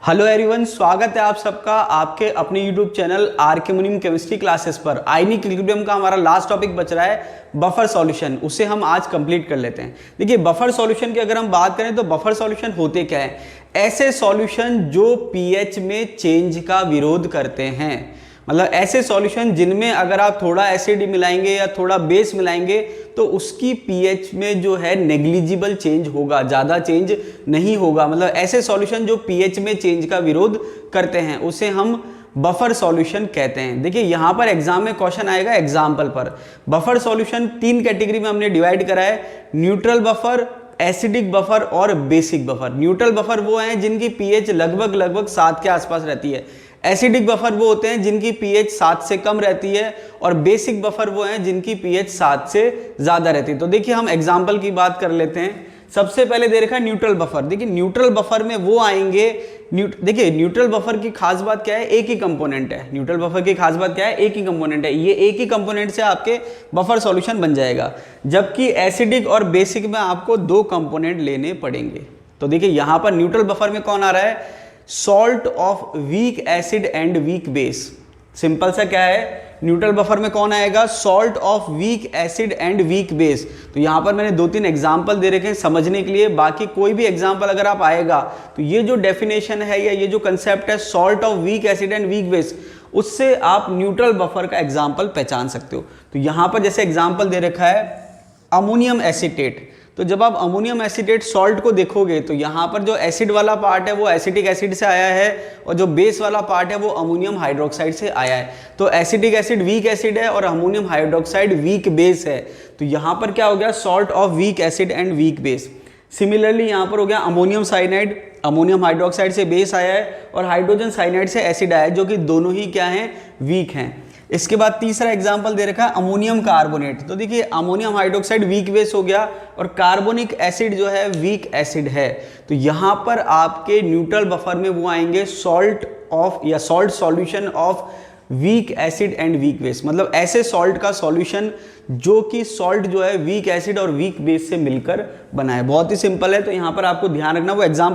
Hello everyone, स्वागत है आप सबका आपके अपने यूट्यूब चैनल आर के मुनीम केमिस्ट्री क्लासेस पर। आयनिक इक्विलिब्रियम का हमारा लास्ट टॉपिक बच रहा है बफर सॉल्यूशन, उसे हम आज कंप्लीट कर लेते हैं। देखिए, बफर सॉल्यूशन की अगर हम बात करें तो बफर सॉल्यूशन होते क्या है? ऐसे सॉल्यूशन जो पीएच में चेंज का विरोध करते हैं, मतलब ऐसे सॉल्यूशन जिनमें अगर आप थोड़ा एसिड मिलाएंगे या थोड़ा बेस मिलाएंगे तो उसकी पीएच में जो है नेग्लिजिबल चेंज होगा, ज़्यादा चेंज नहीं होगा। मतलब ऐसे सॉल्यूशन जो पीएच में चेंज का विरोध करते हैं उसे हम बफर सॉल्यूशन कहते हैं। देखिए, यहाँ पर एग्जाम में क्वेश्चन आएगा एग्जाम्पल पर। बफर सॉल्यूशन तीन कैटेगरी में हमने डिवाइड करा है: न्यूट्रल बफर, एसिडिक बफर और बेसिक बफर। न्यूट्रल बफर वो हैं जिनकी पीएच लगभग 7 के आसपास रहती है। एसिडिक बफर वो होते हैं जिनकी पीएच 7 से कम रहती है और बेसिक बफर वो हैं जिनकी पीएच 7 से ज़्यादा रहती है। तो देखिए, हम एग्जाम्पल की बात कर लेते हैं। सबसे पहले दे रखा है न्यूट्रल बफर। देखिए, न्यूट्रल बफर में वो आएंगे देखिए, न्यूट्रल बफर की खास बात क्या है? एक ही कंपोनेंट है। न्यूट्रल बफर की खास बात क्या है? एक ही कंपोनेंट है। ये एक ही कंपोनेंट से आपके बफर सॉल्यूशन बन जाएगा, जबकि एसिडिक और बेसिक में आपको 2 कंपोनेंट लेने पड़ेंगे। तो देखिए, यहां पर न्यूट्रल बफर में कौन आ रहा है? Salt of weak acid and weak base. Simple सा क्या है? न्यूट्रल बफर में कौन आएगा? Salt of weak acid and weak base. तो यहां पर मैंने 2-3 एग्जांपल दे रखे हैं समझने के लिए। बाकी कोई भी एग्जांपल अगर आप आएगा तो ये जो डेफिनेशन है या ये जो कंसेप्ट है salt of weak acid and weak base, उससे आप न्यूट्रल बफर का एग्जाम्पल पहचान सकते हो। तो यहां पर जैसे एग्जाम्पल दे रखा है अमोनियम एसीटेट। तो जब आप अमोनियम एसीटेट सॉल्ट को देखोगे तो यहाँ पर जो एसिड वाला पार्ट है वो एसिटिक एसिड से आया है और जो बेस वाला पार्ट है वो अमोनियम हाइड्रोक्साइड से आया है। तो एसिटिक एसिड वीक एसिड है और अमोनियम हाइड्रोक्साइड वीक बेस है। तो यहाँ पर क्या हो गया? Salt of weak acid and weak base. Similarly यहाँ पर हो गया अमोनियम साइनाइड। अमोनियम हाइड्रोक्साइड से बेस आया है और हाइड्रोजन साइनाइड से एसिड आया है, जो कि दोनों ही क्या हैं? वीक हैं। इसके बाद तीसरा एग्जाम्पल दे रखा है अमोनियम कार्बोनेट। तो देखिए, अमोनियम हाइड्रोक्साइड वीक बेस हो गया और कार्बोनिक एसिड जो है वीक एसिड है। तो यहाँ पर आपके न्यूट्रल बफर में वो आएंगे सॉल्ट ऑफ या salt solution of weak acid and weak base. मतलब ऐसे सॉल्ट का सॉल्यूशन जो कि सॉल्ट जो है वीक एसिड और वीक बेस से मिलकर बना है। बहुत ही सिंपल है। तो यहाँ पर आपको ध्यान रखना, वो एग्जाम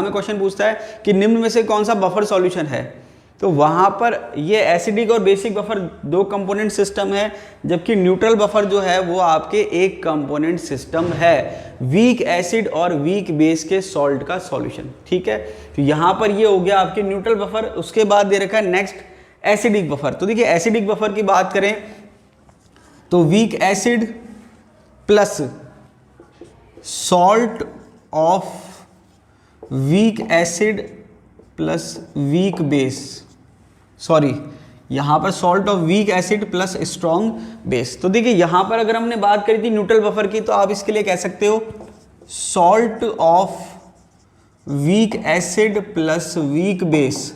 में क्वेश्चन पूछता है कि निम्न में से कौन सा बफर सॉल्यूशन है, तो वहां पर ये एसिडिक और बेसिक बफर 2 कंपोनेंट सिस्टम है, जबकि न्यूट्रल बफर जो है वो आपके एक कंपोनेंट सिस्टम है, वीक एसिड और वीक बेस के सॉल्ट का सॉल्यूशन। ठीक है, तो यहां पर ये हो गया आपके न्यूट्रल बफर। उसके बाद दे रखा है नेक्स्ट एसिडिक बफर। तो देखिए, एसिडिक बफर की बात करें तो weak acid plus salt of weak acid plus weak base, sorry यहाँ पर salt of weak acid plus strong base. तो देखिए, यहाँ पर अगर हमने बात करी थी न्यूट्रल बफर की, तो आप इसके लिए कह सकते हो salt of weak acid plus weak base.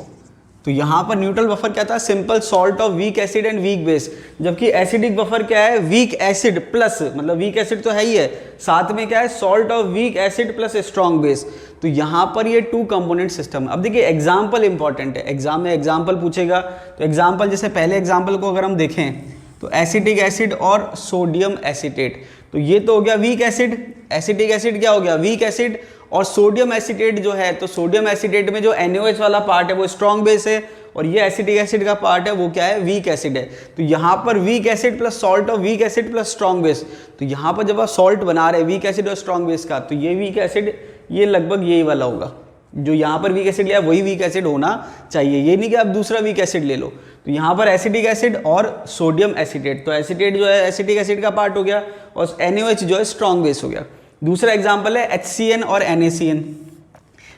तो यहाँ पर न्यूट्रल बफर क्या था? Simple salt of weak acid and weak base. जबकि एसिडिक बफर क्या है? वीक एसिड प्लस, मतलब वीक एसिड तो है ही है, साथ में क्या है? Salt of weak acid plus strong base. तो यहाँ पर ये 2 कंपोनेंट सिस्टम। अब देखिए, एग्जाम्पल इंपॉर्टेंट है। एग्जाम में एग्जाम्पल पूछेगा तो एग्जाम्पल, जैसे पहले एग्जाम्पल को अगर हम देखें तो एसिटिक एसिड और सोडियम एसीटेट। तो ये तो हो गया वीक एसिड। एसिटिक एसिड क्या हो गया? Weak acid. और सोडियम एसीटेट जो है, तो सोडियम एसीटेट में जो NaOH वाला पार्ट है वो स्ट्रॉन्ग बेस है और ये एसिटिक एसिड का पार्ट है वो क्या है? वीक एसिड है। तो यहाँ पर weak acid plus salt of weak acid plus strong base. तो यहाँ पर जब आप सॉल्ट बना रहे हैं वीक एसिड और स्ट्रॉन्ग बेस का, तो ये वीक एसिड ये लगभग यही वाला होगा। जो यहाँ पर वीक एसिड लिया वही वीक एसिड होना चाहिए, ये नहीं कि आप दूसरा वीक एसिड ले लो। तो यहाँ पर एसिटिक एसिड और सोडियम एसीटेट, तो एसीटेट जो है एसिटिक एसिड का पार्ट हो गया और NaOH जो है स्ट्रॉन्ग बेस हो गया। दूसरा एग्जाम्पल है HCN और NaCN।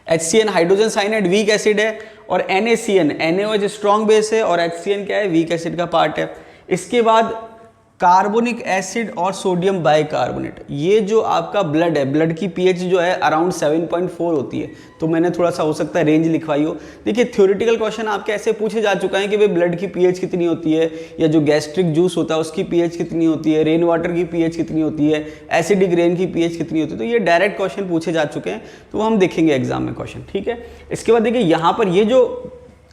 HCN hydrogen cyanide weak acid है और NaCN NaOH स्ट्रॉन्ग बेस है और HCN क्या है? वीक एसिड का पार्ट है। इसके बाद कार्बोनिक एसिड और सोडियम बाइकार्बोनेट। ये जो आपका ब्लड है, ब्लड की पीएच जो है अराउंड 7.4 होती है। तो मैंने थोड़ा सा हो सकता है रेंज लिखवाई हो। देखिए, थ्योरेटिकल क्वेश्चन आपके ऐसे पूछे जा चुका है कि भाई ब्लड की पीएच कितनी होती है, या जो गैस्ट्रिक जूस होता है उसकी पीएच कितनी होती है, रेन वाटर की पीएच कितनी होती है, एसिडिक रेन की पीएच कितनी होती है। तो ये डायरेक्ट क्वेश्चन पूछे जा चुके हैं, तो हम देखेंगे एग्जाम में क्वेश्चन। ठीक है, इसके बाद देखिए, यहाँ पर ये जो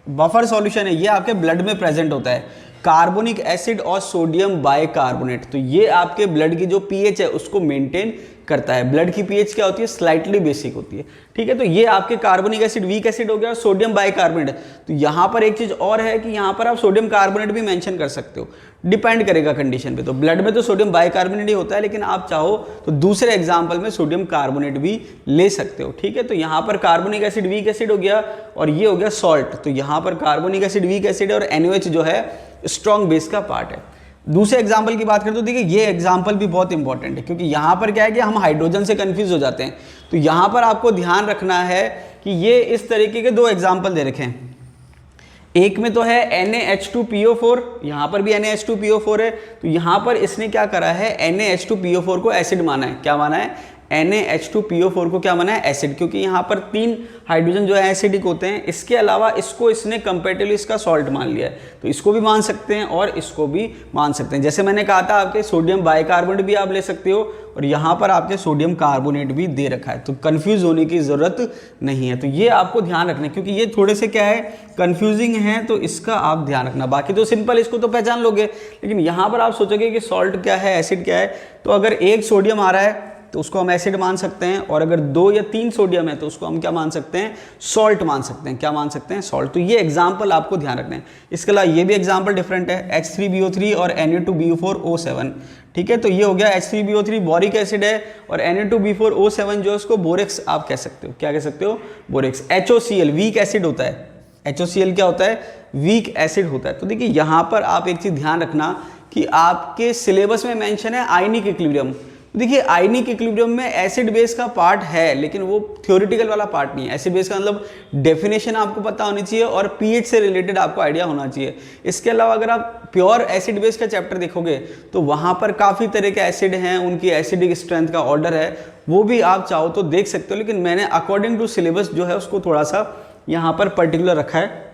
बफर सॉल्यूशन है ये आपके ब्लड में प्रेजेंट होता है, कार्बोनिक एसिड और सोडियम बाइकार्बोनेट। तो ये आपके ब्लड की जो पीएच है उसको मेंटेन करता है। ब्लड की पीएच क्या होती है, स्लाइटली बेसिक होती है, ठीक है। तो ये आपके कार्बोनिक एसिड वीक एसिड हो गया और सोडियम बाइकार्बोनेट। तो यहाँ पर एक चीज और है कि यहाँ पर आप सोडियम कार्बोनेट भी मेंशन कर सकते हो, डिपेंड करेगा कंडीशन पे। तो ब्लड में तो सोडियम बाइकार्बोनेट ही होता है, लेकिन आप चाहो तो दूसरे एग्जाम्पल में सोडियम कार्बोनेट भी ले सकते हो, ठीक है। तो यहाँ पर कार्बोनिक एसिड वीक एसिड हो गया और ये हो गया सॉल्ट। तो यहाँ पर कार्बोनिक एसिड वीक एसिड है और NaOH जो है स्ट्रॉन्ग बेस का पार्ट है। दूसरे एग्जाम्पल की बात करें तो देखिए ये एग्जाम्पल भी बहुत इंपॉर्टेंट है, क्योंकि यहाँ पर क्या है कि हम हाइड्रोजन से कंफ्यूज हो जाते हैं। तो यहाँ पर आपको ध्यान रखना है कि ये इस तरीके के दो एग्जाम्पल दे रखे हैं। एक में तो है NaH2PO4, यहाँ पर भी NaH2PO4 है। तो यहाँ पर इसने क्या करा है, NaH2PO4 को एसिड माना है। क्या माना है, NaH2PO4 को क्या माना है, एसिड, क्योंकि यहाँ पर 3 हाइड्रोजन जो है एसिडिक होते हैं। इसके अलावा इसको इसने कंपैरेटिवली इसका सॉल्ट मान लिया है। तो इसको भी मान सकते हैं और इसको भी मान सकते हैं। जैसे मैंने कहा था आपके सोडियम बाइकार्बोनेट भी आप ले सकते हो और यहाँ पर आपके सोडियम कार्बोनेट भी दे रखा है। तो कंफ्यूज होने की जरूरत नहीं है। तो ये आपको ध्यान रखना है, क्योंकि ये थोड़े से क्या है, कंफ्यूजिंग है, तो इसका आप ध्यान रखना। बाकी तो सिंपल, इसको तो पहचान लोगे, लेकिन यहाँ पर आप सोचोगे कि सॉल्ट क्या है, एसिड क्या है। तो अगर एक सोडियम आ रहा है तो उसको हम एसिड मान सकते हैं, और अगर 2 या 3 सोडियम है तो उसको हम क्या मान सकते हैं, सॉल्ट मान सकते हैं। क्या मान सकते हैं, सॉल्ट। तो ये एग्जाम्पल आपको ध्यान रखना है। इसके अलावा ये भी एग्जाम्पल डिफरेंट है, H3BO3 और Na2BO4O7, ठीक है। तो ये हो गया H3BO3 बोरिक एसिड है और Na2B4O7 जो उसको बोरेक्स आप कह सकते हो। क्या कह सकते हो, बोरेक्स। HOCl वीक एसिड होता है। HOCl क्या होता है, वीक एसिड होता है। तो देखिए यहाँ पर आप एक चीज ध्यान रखना कि आपके सिलेबस में मेंशन है आयनिक इक्विलिब्रियम। देखिए आयनिक इक्विलिब्रियम में एसिड बेस का पार्ट है, लेकिन वो थ्योरेटिकल वाला पार्ट नहीं है। एसिड बेस का मतलब डेफिनेशन आपको पता होनी चाहिए और पीएच से रिलेटेड आपको आइडिया होना चाहिए। इसके अलावा अगर आप प्योर एसिड बेस का चैप्टर देखोगे तो वहाँ पर काफ़ी तरह के एसिड हैं, उनकी एसिडिक स्ट्रेंथ का ऑर्डर है, वो भी आप चाहो तो देख सकते हो। लेकिन मैंने अकॉर्डिंग टू सिलेबस जो है उसको थोड़ा सा यहाँ पर पर्टिकुलर रखा है,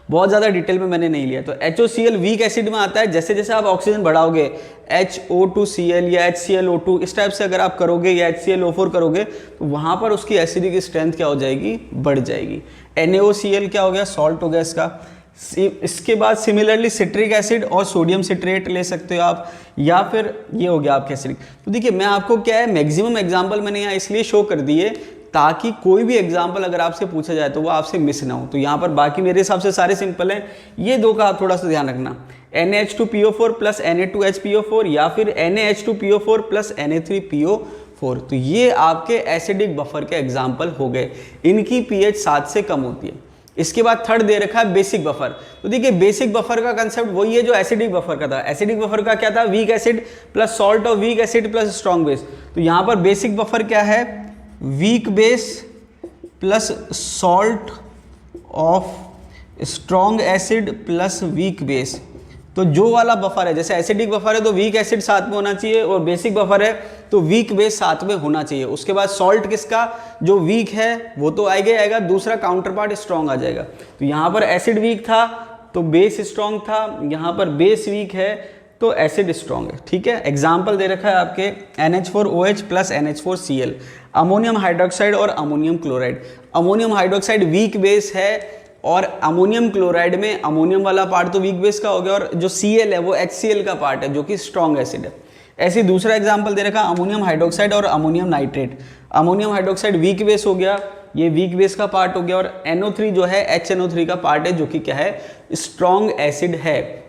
बहुत ज़्यादा डिटेल में मैंने नहीं लिया। तो HOCl वीक एसिड में आता है। जैसे जैसे आप ऑक्सीजन बढ़ाओगे, HO2Cl या HClO2 इस टाइप से अगर आप करोगे या HClO4 करोगे तो वहाँ पर उसकी एसिडिक स्ट्रेंथ क्या हो जाएगी, बढ़ जाएगी। NaOCl क्या हो गया, सॉल्ट हो गया इसका। इसके बाद सिमिलरली सिट्रिक एसिड और सोडियम सिट्रेट ले सकते हो आप, या फिर ये हो गया आपके एसिडिक। तो देखिए मैं आपको क्या है, मैक्सिमम एग्जाम्पल मैंने यहाँ इसलिए शो कर दिए ताकि कोई भी एग्जाम्पल अगर आपसे पूछा जाए तो वो आपसे मिस ना हो। तो यहाँ पर बाकी मेरे हिसाब से सारे सिंपल हैं, ये दो का आप थोड़ा सा ध्यान रखना, NaH2PO4 प्लस Na2HPO4 या फिर NaH2PO4 प्लस Na3PO4। तो ये आपके एसिडिक बफर के एग्जाम्पल हो गए, इनकी pH 7 से कम होती है। इसके बाद थर्ड दे रखा है बेसिक बफर। तो देखिए बेसिक बफर का कंसेप्ट वही है जो एसिडिक बफर का था। एसिडिक बफर का क्या था, weak acid plus salt of weak acid plus strong base. तो यहाँ पर बेसिक बफर क्या है, weak base plus salt of strong acid plus weak base. तो जो वाला बफर है, जैसे एसिडिक बफर है तो वीक एसिड साथ में होना चाहिए, और बेसिक बफर है तो वीक बेस साथ में होना चाहिए। उसके बाद सॉल्ट किसका, जो वीक है वो तो आएगा, दूसरा काउंटर पार्ट स्ट्रॉन्ग आ जाएगा। तो यहाँ पर एसिड वीक था तो बेस स्ट्रॉन्ग था, यहाँ पर बेस वीक है तो एसिड स्ट्रॉन्ग है, ठीक है। एग्जाम्पल दे रखा है आपके NH4OH plus NH4Cl, ammonium hydroxide और ammonium chloride. Ammonium hydroxide weak base है और अमोनियम क्लोराइड में अमोनियम वाला पार्ट तो वीक बेस का हो गया, और जो Cl है वो HCl का पार्ट है जो कि स्ट्रॉन्ग एसिड है। ऐसे दूसरा एग्जाम्पल दे रखा अमोनियम हाइड्रोक्साइड और ammonium nitrate. Ammonium hydroxide weak base हो गया, ये वीक बेस का पार्ट हो गया, और NO3 जो है HNO3 का पार्ट है जो कि क्या है, स्ट्रॉन्ग एसिड है।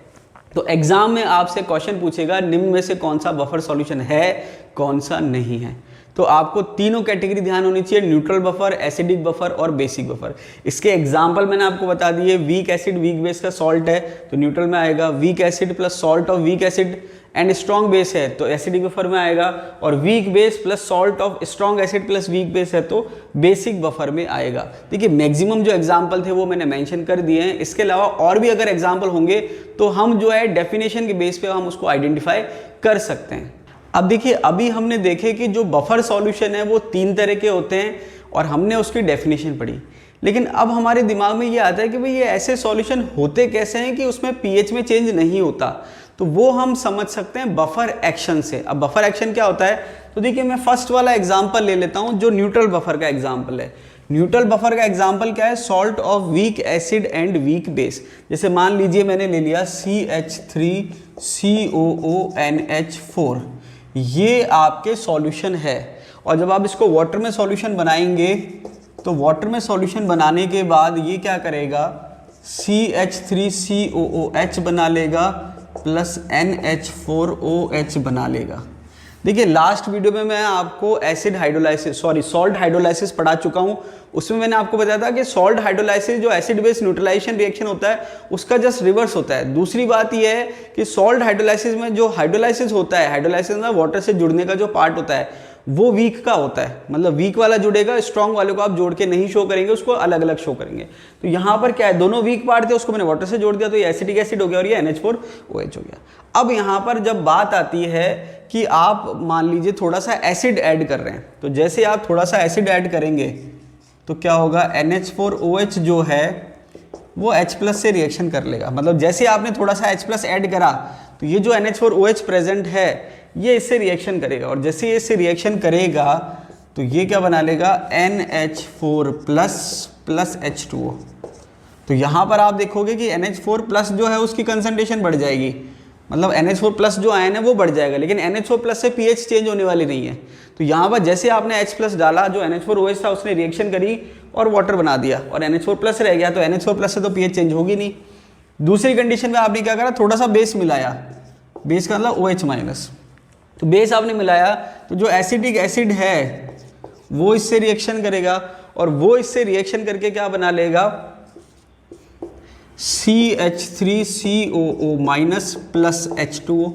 तो एग्जाम में आपसे क्वेश्चन पूछेगा निम्न में से कौन सा बफर सॉल्यूशन है, कौन सा नहीं है। तो आपको तीनों कैटेगरी ध्यान होनी चाहिए, न्यूट्रल बफर, एसिडिक बफर और बेसिक बफर। इसके एग्जाम्पल मैंने आपको बता दिए, वीक एसिड वीक बेस का सॉल्ट है तो न्यूट्रल में आएगा, weak acid plus salt of weak acid and strong base है तो एसिडिक बफर में आएगा, और weak base plus salt of strong acid plus week base है तो बेसिक बफर में आएगा। देखिए मैक्सिमम जो एग्जाम्पल थे वो मैंने मेंशन कर दिए हैं। इसके अलावा और भी अगर एग्जाम्पल होंगे तो हम जो है डेफिनेशन के बेस पे हम उसको आइडेंटिफाई कर सकते हैं। अब देखिए अभी हमने देखे कि जो बफर सॉल्यूशन है वो 3 तरह के होते हैं और हमने उसकी डेफिनेशन पढ़ी, लेकिन अब हमारे दिमाग में ये आता है कि भाई ये ऐसे सॉल्यूशन होते कैसे हैं कि उसमें पीएच में चेंज नहीं होता। तो वो हम समझ सकते हैं बफर एक्शन से। अब बफर एक्शन क्या होता है, तो देखिए मैं फर्स्ट वाला एग्जांपल ले लेता हूं जो न्यूट्रल बफर का एग्जांपल है। न्यूट्रल बफर का एग्जांपल क्या है, salt of weak acid and weak base. जैसे मान लीजिए मैंने ले लिया CH3COONH4, ये आपके सॉल्यूशन है। और जब आप इसको वाटर में सॉल्यूशन बनाएंगे तो वाटर में सॉल्यूशन बनाने के बाद ये क्या करेगा, CH3COOH बना लेगा प्लस NH4OH बना लेगा। देखिए लास्ट वीडियो में मैं आपको सॉल्ट हाइड्रोलाइसिस पढ़ा चुका हूँ। उसमें मैंने आपको बताया था कि सॉल्ट हाइड्रोलाइसिस जो एसिड बेस न्यूट्रलाइजेशन रिएक्शन होता है उसका जस्ट रिवर्स होता है। दूसरी बात यह है कि सॉल्ट हाइड्रोलाइसिस में जो हाइड्रोलाइसिस होता है, हाइड्रोलाइसिस में वाटर से जुड़ने का जो पार्ट होता है वो वीक का होता है, मतलब वीक वाला जुड़ेगा, स्ट्रॉन्ग वाले को आप जोड़ के नहीं शो करेंगे, उसको अलग अलग शो करेंगे। तो यहाँ पर क्या है, दोनों वीक पार्ट थे, उसको मैंने वाटर से जोड़ दिया तो ये एसिटिक एसिड हो गया और ये NH4OH हो गया। अब यहाँ पर जब बात आती है कि आप मान लीजिए थोड़ा सा एसिड ऐड कर रहे हैं, तो जैसे आप थोड़ा सा एसिड ऐड करेंगे तो क्या होगा, NH4OH जो है वो H+ से रिएक्शन कर लेगा। मतलब जैसे आपने थोड़ा सा H+ ऐड करा तो ये जो NH4OH प्रेजेंट है ये इससे रिएक्शन करेगा, और जैसे ये इससे रिएक्शन करेगा तो ये क्या बना लेगा, NH4+ प्लस H2O। तो यहाँ पर आप देखोगे कि NH4+ जो है उसकी कंसंट्रेशन बढ़ जाएगी, मतलब NH4+ जो आयन है वो बढ़ जाएगा, लेकिन NH4+ से pH चेंज होने वाली नहीं है। तो यहाँ पर जैसे आपने H+ डाला, जो NH4OH था उसने रिएक्शन करी और वाटर बना दिया और NH4+ रह गया, तो NH4+ से तो pH चेंज होगी नहीं। दूसरी कंडीशन में आपने क्या करा, थोड़ा सा बेस मिलाया, बेस का मतलब OH-, तो बेस आपने मिलाया तो जो एसिडिक एसिड है वो इससे रिएक्शन करेगा और वो इससे रिएक्शन करके क्या बना लेगा, CH3COO- प्लस H2O।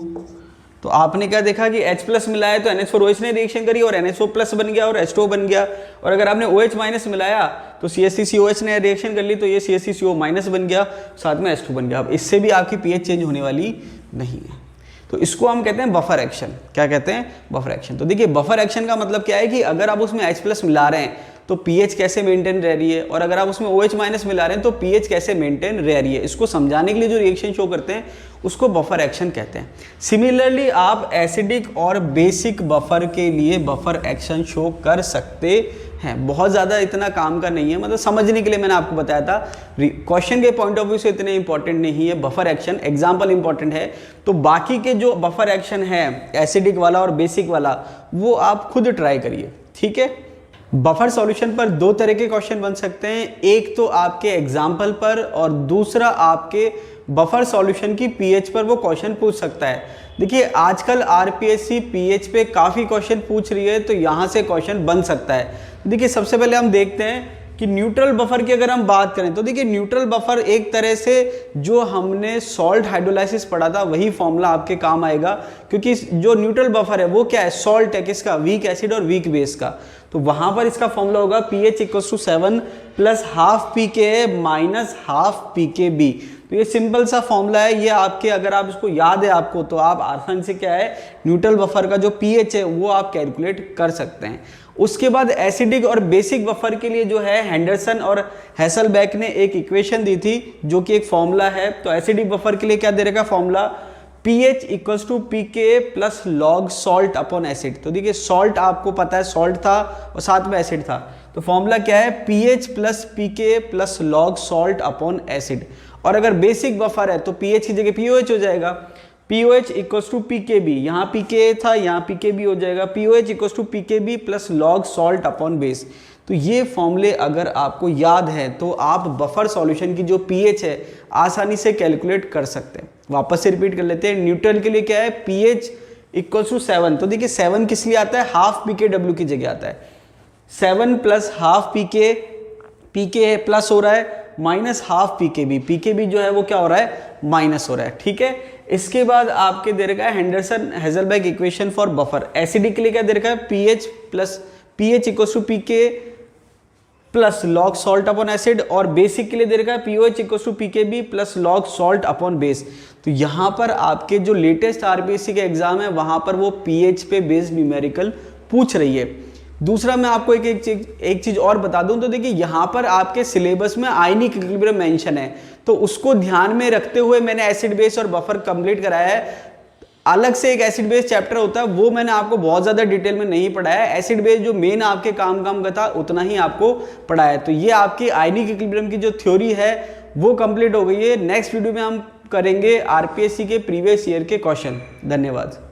तो आपने क्या देखा कि H+ मिलाया तो NH4OH ने रिएक्शन करी और NH4+ बन गया और H2O बन गया, और अगर आपने OH- मिलाया तो CH3COH ने रिएक्शन कर ली तो ये CH3CO- बन गया, साथ में H2 बन गया। अब इससे भी आपकी pH चेंज होने वाली नहीं है। तो इसको हम कहते हैं बफर एक्शन। क्या कहते हैं, बफर एक्शन। तो देखिए बफर एक्शन का मतलब क्या है कि अगर आप उसमें H+ मिला रहे हैं तो pH कैसे मेंटेन रह रही है, और अगर आप उसमें OH- मिला रहे हैं तो pH कैसे मेंटेन रह रही है, इसको समझाने के लिए जो रिएक्शन शो करते हैं उसको बफर एक्शन कहते हैं। सिमिलरली आप एसिडिक और बेसिक बफर के लिए बफर एक्शन शो कर सकते हैं। बहुत ज़्यादा इतना काम का नहीं है, मतलब समझने के लिए मैंने आपको बताया था, क्वेश्चन के पॉइंट ऑफ व्यू से इतने इंपॉर्टेंट नहीं है बफर एक्शन, एग्जाम्पल इंपॉर्टेंट है। तो बाकी के जो बफर एक्शन है एसिडिक वाला और बेसिक वाला वो आप खुद ट्राई करिए, ठीक है। बफर सॉल्यूशन पर दो तरह के क्वेश्चन बन सकते हैं, एक तो आपके एग्जाम्पल पर और दूसरा आपके बफर सॉल्यूशन की पीएच पर वो क्वेश्चन पूछ सकता है। देखिए आजकल आरपीएससी पीएच पे काफ़ी क्वेश्चन पूछ रही है, तो यहाँ से क्वेश्चन बन सकता है। देखिए सबसे पहले हम देखते हैं कि न्यूट्रल बफर की अगर हम बात करें तो देखिए न्यूट्रल बफर एक तरह से जो हमने सॉल्ट हाइड्रोलाइसिस पढ़ा था वही फॉर्मूला आपके काम आएगा, क्योंकि जो न्यूट्रल बफर है वो क्या है, सॉल्ट है, किसका, वीक एसिड और वीक बेस का। तो वहां पर इसका फॉर्मूला होगा pH = 7 + ½ pKa - ½ pKb। तो ये सिंपल सा फॉर्मूला है, ये आपके अगर आप इसको याद है आपको तो आप आसानी से क्या है न्यूट्रल बफर का जो pH है वो आप कैलकुलेट कर सकते हैं। उसके बाद एसिडिक और बेसिक बफर के लिए जो है हेंडरसन और हैसलबैक ने एक इक्वेशन दी थी जो कि एक फॉर्मूला है। तो एसिडिक बफर के लिए क्या दे रखा formula, pH = pKa + log salt / acid। तो देखिए सॉल्ट आपको पता है, सॉल्ट था और साथ में एसिड था, तो फॉर्मूला क्या है pH + pKa + log salt / acid। और अगर बेसिक बफर है तो pH की जगह pOH हो जाएगा, pOH = pKb, यहाँ pKa था यहाँ pKb हो जाएगा, pOH = pKb + log salt / base। तो ये फॉर्मूले अगर आपको याद है तो आप बफर सॉल्यूशन की जो pH है आसानी से कैलकुलेट कर सकते हैं। वापस से रिपीट कर लेते हैं, न्यूट्रल के लिए क्या है pH = 7। तो देखिए 7 किस लिए आता है, ½ pKw की जगह आता है, 7 + ½ pKa प्लस हो रहा है -½ pKb, pKb जो है वो क्या हो रहा है माइनस हो रहा है, ठीक है। इसके बाद आपके दे रखा है Henderson Hasselbalch equation for buffer. Acidic के लिए क्या दे रखा है pH = pKa + log salt / acid, और बेसिक के लिए दे रखा है pOH = pKb + log salt / base। तो यहाँ पर आपके जो लेटेस्ट आरपीएससी के एग्जाम है वहां पर वो pH पे बेस्ड न्यूमेरिकल पूछ रही है। दूसरा मैं आपको एक चीज और बता दूं, तो देखिए यहाँ पर आपके सिलेबस में आयनिक इक्विलिब्रियम मेंशन है, तो उसको ध्यान में रखते हुए मैंने एसिड बेस और बफर कंप्लीट कराया है। अलग से एक एसिड बेस चैप्टर होता है वो मैंने आपको बहुत ज़्यादा डिटेल में नहीं पढ़ाया है, एसिड बेस जो मेन आपके काम का था उतना ही आपको पढ़ाया है। तो ये आपकी आयनिक इक्विलिब्रियम की जो थ्योरी है वो कंप्लीट हो गई है। नेक्स्ट वीडियो में हम करेंगे आरपीएससी के प्रीवियस ईयर के क्वेश्चन। धन्यवाद।